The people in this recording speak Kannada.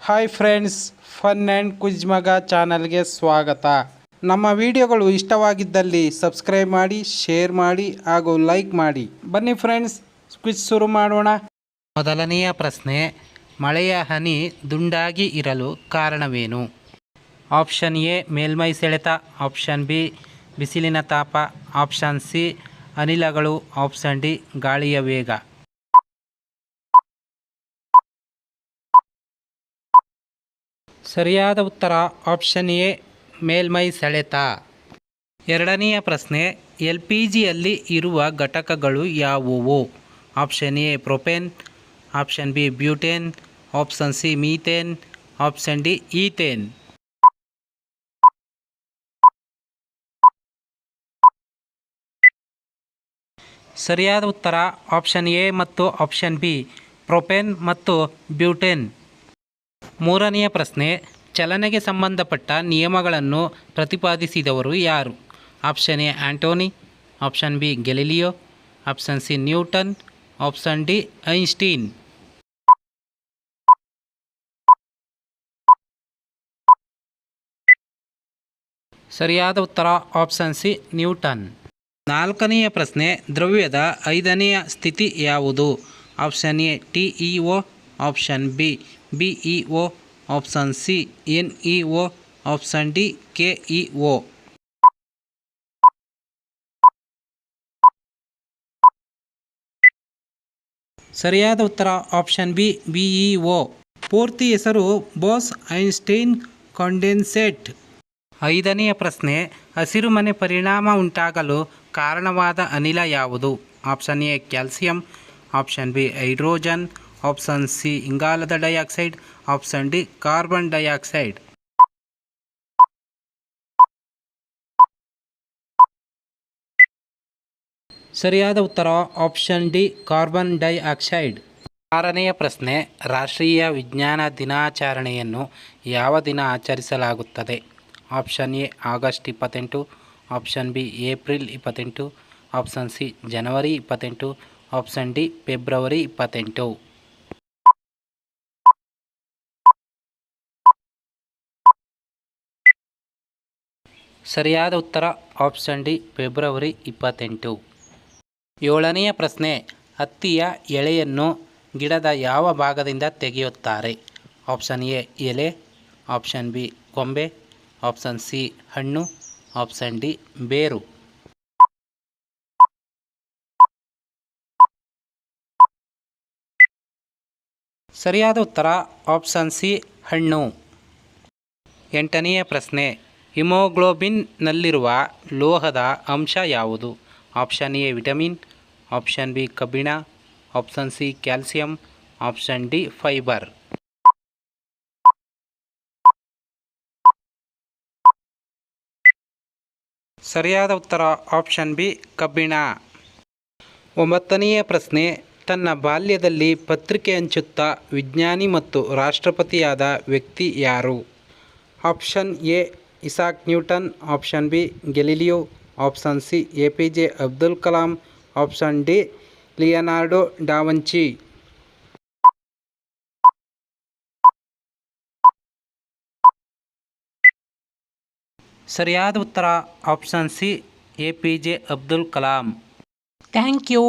Hi friends, fun and quiz ಮಗ ಚಾನಲ್ಗೆ ಸ್ವಾಗತ. ನಮ್ಮ ವಿಡಿಯೋಗಳು ಇಷ್ಟವಾಗಿದ್ದಲ್ಲಿ ಸಬ್ಸ್ಕ್ರೈಬ್ ಮಾಡಿ, ಶೇರ್ ಮಾಡಿ ಹಾಗೂ ಲೈಕ್ ಮಾಡಿ. ಬನ್ನಿ ಫ್ರೆಂಡ್ಸ್, ಕ್ವಿಜ್ ಶುರು ಮಾಡೋಣ. ಮೊದಲನೆಯ ಪ್ರಶ್ನೆ, ಮಳೆಯ ಹನಿ ದುಂಡಾಗಿ ಇರಲು ಕಾರಣವೇನು? ಆಪ್ಷನ್ ಎ ಮೇಲ್ಮೈ ಸೆಳೆತ, ಆಪ್ಷನ್ ಬಿ ಬಿಸಿಲಿನ ತಾಪ, ಆಪ್ಷನ್ ಸಿ ಅನಿಲಗಳು, ಆಪ್ಷನ್ ಡಿ ಗಾಳಿಯ ವೇಗ. ಸರಿಯಾದ ಉತ್ತರ ಆಪ್ಷನ್ ಎ ಮೇಲ್ಮೈ ಸೆಳೆತ. ಎರಡನೆಯ ಪ್ರಶ್ನೆ, LPGಯಲ್ಲಿ ಇರುವ ಘಟಕಗಳು ಯಾವುವು? Option A propane, option B butane, option C methane, option D ethane. ಸರಿಯಾದ ಉತ್ತರ ಆಪ್ಷನ್ ಎ ಮತ್ತು ಆಪ್ಷನ್ ಬಿ ಪ್ರೊಪೇನ್ ಮತ್ತು ಬ್ಯೂಟೇನ್. ಮೂರನೆಯ ಪ್ರಶ್ನೆ, ಚಲನೆಗೆ ಸಂಬಂಧಪಟ್ಟ ನಿಯಮಗಳನ್ನು ಪ್ರತಿಪಾದಿಸಿದವರು ಯಾರು? Option A Antony, option B Galileo, option C Newton, option D Einstein. ಸರಿಯಾದ ಉತ್ತರ ಆಪ್ಷನ್ ಸಿ ನ್ಯೂಟನ್. ನಾಲ್ಕನೆಯ ಪ್ರಶ್ನೆ, ದ್ರವ್ಯದ ಐದನೆಯ ಸ್ಥಿತಿ ಯಾವುದು? Option A TeO, option B BeO, option C NeO, option D KeO. ಸರಿಯಾದ ಉತ್ತರ ಆಪ್ಷನ್ ಬಿ BeO. ಪೂರ್ತಿ ಹೆಸರು ಬೋಸ್-ಐನ್ಸ್ಟೈನ್ ಕಂಡೆನ್ಸೇಟ್. ಐದನೆಯ ಪ್ರಶ್ನೆ, ಹಸಿರುಮನೆ ಪರಿಣಾಮ ಉಂಟಾಗಲು ಕಾರಣವಾದ ಅನಿಲ ಯಾವುದು? Option A calcium, option B hydrogen, option C ಇಂಗಾಲದ dioxide, option D carbon dioxide. ಸರಿಯಾದ ಉತ್ತರ ಆಪ್ಷನ್ ಡಿ ಕಾರ್ಬನ್ ಡೈಆಕ್ಸೈಡ್. ಆರನೆಯ ಪ್ರಶ್ನೆ, ರಾಷ್ಟ್ರೀಯ ವಿಜ್ಞಾನ ದಿನಾಚರಣೆಯನ್ನು ಯಾವ ದಿನ ಆಚರಿಸಲಾಗುತ್ತದೆ? Option A August 28, option B April 28, option C January 28, option D February 28. ಸರಿಯಾದ ಉತ್ತರ ಆಪ್ಷನ್ ಡಿ ಫೆಬ್ರವರಿ 28. ಏಳನೆಯ ಪ್ರಶ್ನೆ, ಹತ್ತಿಯ ಎಳೆಯನ್ನು ಗಿಡದ ಯಾವ ಭಾಗದಿಂದ ತೆಗೆಯುತ್ತಾರೆ? ಆಪ್ಷನ್ ಎ ಎಲೆ, ಆಪ್ಷನ್ ಬಿ ಕೊಂಬೆ, ಆಪ್ಷನ್ ಸಿ ಹಣ್ಣು, ಆಪ್ಷನ್ ಡಿ ಬೇರು. ಸರಿಯಾದ ಉತ್ತರ ಆಪ್ಷನ್ ಸಿ ಹಣ್ಣು. ಎಂಟನೆಯ ಪ್ರಶ್ನೆ, ಹಿಮೋಗ್ಲೋಬಿನ್ನಲ್ಲಿರುವ ಲೋಹದ ಅಂಶ ಯಾವುದು? Option A vitamin, option B ಕಬ್ಬಿಣ, option C calcium, option D fibre. ಸರಿಯಾದ ಉತ್ತರ ಆಪ್ಷನ್ ಬಿ ಕಬ್ಬಿಣ. ಒಂಬತ್ತನೆಯ ಪ್ರಶ್ನೆ, ತನ್ನ ಬಾಲ್ಯದಲ್ಲಿ ಪತ್ರಿಕೆ ಹಂಚುತ್ತಾ ವಿಜ್ಞಾನಿ ಮತ್ತು ರಾಷ್ಟ್ರಪತಿಯಾದ ವ್ಯಕ್ತಿ ಯಾರು? Option A Isaac Newton, option B Galileo, option C APJ Abdul Kalam, option D Leonardo da Vinci. ಸರಿಯಾದ ಉತ್ತರ option C APJ Abdul Kalam. Thank you.